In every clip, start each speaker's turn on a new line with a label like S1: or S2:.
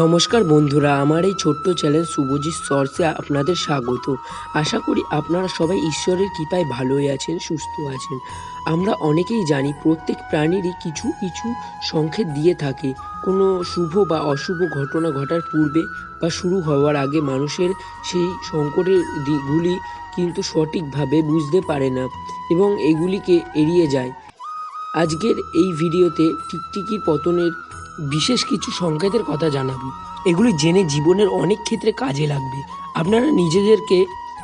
S1: নমস্কার বন্ধুরা, আমার এই ছোট্ট চ্যানেল শুভজিৎ শর্টসে আপনাদের স্বাগত। আশা করি আপনারা সবাই ঈশ্বরের কৃপায় ভালোই আছেন, সুস্থ আছেন। আমরা অনেকেই জানি প্রত্যেক প্রাণীরই কিছু কিছু সংকেত দিয়ে থাকে। কোনো শুভ বা অশুভ ঘটনা ঘটার পূর্বে বা শুরু হওয়ার আগে মানুষের সেই সংকটের দিকগুলি কিন্তু সঠিকভাবে বুঝতে পারে না এবং এগুলিকে এড়িয়ে যায়। আজকের এই ভিডিওতে টিকটিকির পতনের বিশেষ কিছু সংকেতের কথা জানাবো। এগুলি জেনে জীবনের অনেক ক্ষেত্রে কাজে লাগবে। আপনারা নিজেদেরকে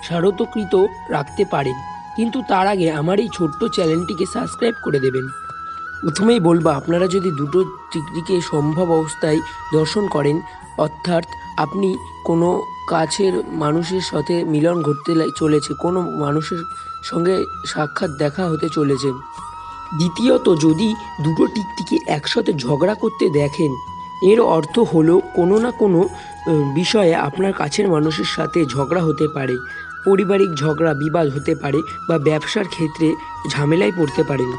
S1: স্বাগতকৃত রাখতে পারেন, কিন্তু তার আগে আমার এই ছোট্ট চ্যানেলটিকে সাবস্ক্রাইব করে দেবেন। প্রথমেই বলবো, আপনারা যদি দুটো টিকটিকে সম্ভব অবস্থায় দর্শন করেন, অর্থাৎ আপনি কোনো কাছের মানুষের সাথে মিলন ঘটতে চলেছে, কোনো মানুষের সঙ্গে সাক্ষাৎ দেখা হতে চলেছে। দ্বিতীয়ত, যদি দুটো টিকটিকি একসাথে ঝগড়া করতে দেখেন, এর অর্থ হলো কোনো না কোনো বিষয়ে আপনার কাছের মানুষের সাথে ঝগড়া হতে পারে। পারিবারিক ঝগড়া, বিবাদ হতে পারে বা ব্যবসার ক্ষেত্রে ঝামেলায় পড়তে পারেন।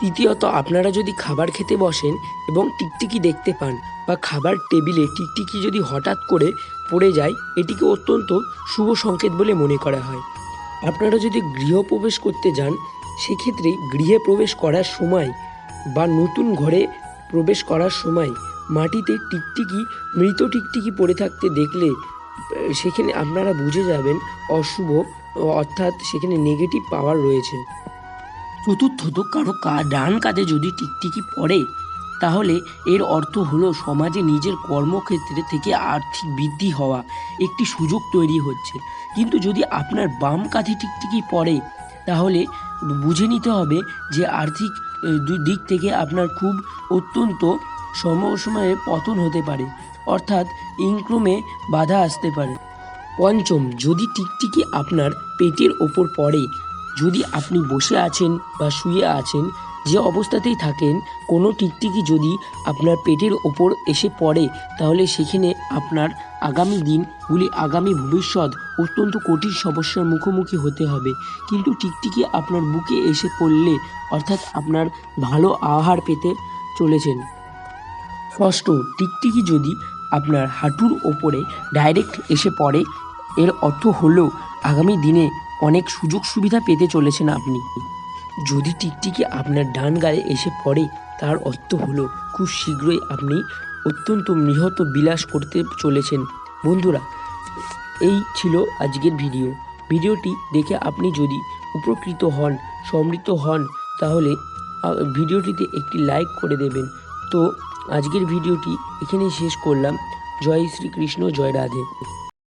S1: তৃতীয়ত, আপনারা যদি খাবার খেতে বসেন এবং টিকটিকি দেখতে পান বা খাবার টেবিলে টিকটিকি যদি হঠাৎ করে পড়ে যায়, এটিকে অত্যন্ত শুভ সংকেত বলে মনে করা হয়। আপনারা যদি গৃহপ্রবেশ করতে যান, সেক্ষেত্রে গৃহে প্রবেশ করার সময় বা নতুন ঘরে প্রবেশ করার সময় মাটিতে টিকটিকি, মৃত টিকটিকি পড়ে থাকতে দেখলে সেখানে আপনারা বুঝে যাবেন অশুভ, অর্থাৎ সেখানে নেগেটিভ পাওয়ার রয়েছে। চতুর্থত, কারো ডান কাঁধে যদি টিকটিকি পড়ে, তাহলে এর অর্থ হলো সমাজে নিজের কর্মক্ষেত্রে থেকে আর্থিক বৃদ্ধি হওয়া, একটি সুযোগ তৈরি হচ্ছে। কিন্তু যদি আপনার বাম কাঁধে টিকটিকি পড়ে, তাহলে বুঝে নিতে হবে যে আর্থিক দিক থেকে আপনার খুব অত্যন্ত সময়ে পতন হতে পারে, অর্থাৎ ইনকামে বাধা আসতে পারে। পঞ্চম, যদি টিকটিকি আপনার পেটের ওপর পড়ে, যদি আপনি বসে আছেন বা শুয়ে আছেন, যে অবস্থাতেই থাকেন, কোনো টিকটিকি যদি আপনার পেটের ওপর এসে পড়ে, তাহলে সেখানে আপনার আগামী দিনগুলি, আগামী ভবিষ্যৎ অত্যন্ত কঠিন সমস্যার মুখোমুখি হতে হবে। কিন্তু টিকটিকি আপনার বুকে এসে পড়লে, অর্থাৎ আপনার ভালো আহার পেতে চলেছেন। ষষ্ঠ, টিকটিকি যদি আপনার হাঁটুর ওপরে ডাইরেক্ট এসে পড়ে, এর অর্থ হলো আগামী দিনে অনেক সুযোগ সুবিধা পেতে চলেছেন আপনি। যদি টিকটিকি আপনার ডান গায়ে এসে পড়ে, তার অর্থ হলো খুব শীঘ্রই আপনি অত্যন্ত বৃহৎ বিলাস করতে চলেছেন। বন্ধুরা, এই ছিল আজকের ভিডিওটি দেখে আপনি যদি উপকৃত হন, সমৃদ্ধ হন, তাহলে ভিডিওটিতে একটি লাইক করে দেবেন। তো আজকের ভিডিওটি এখানেই শেষ করলাম। জয় শ্রীকৃষ্ণ, জয় রাধে।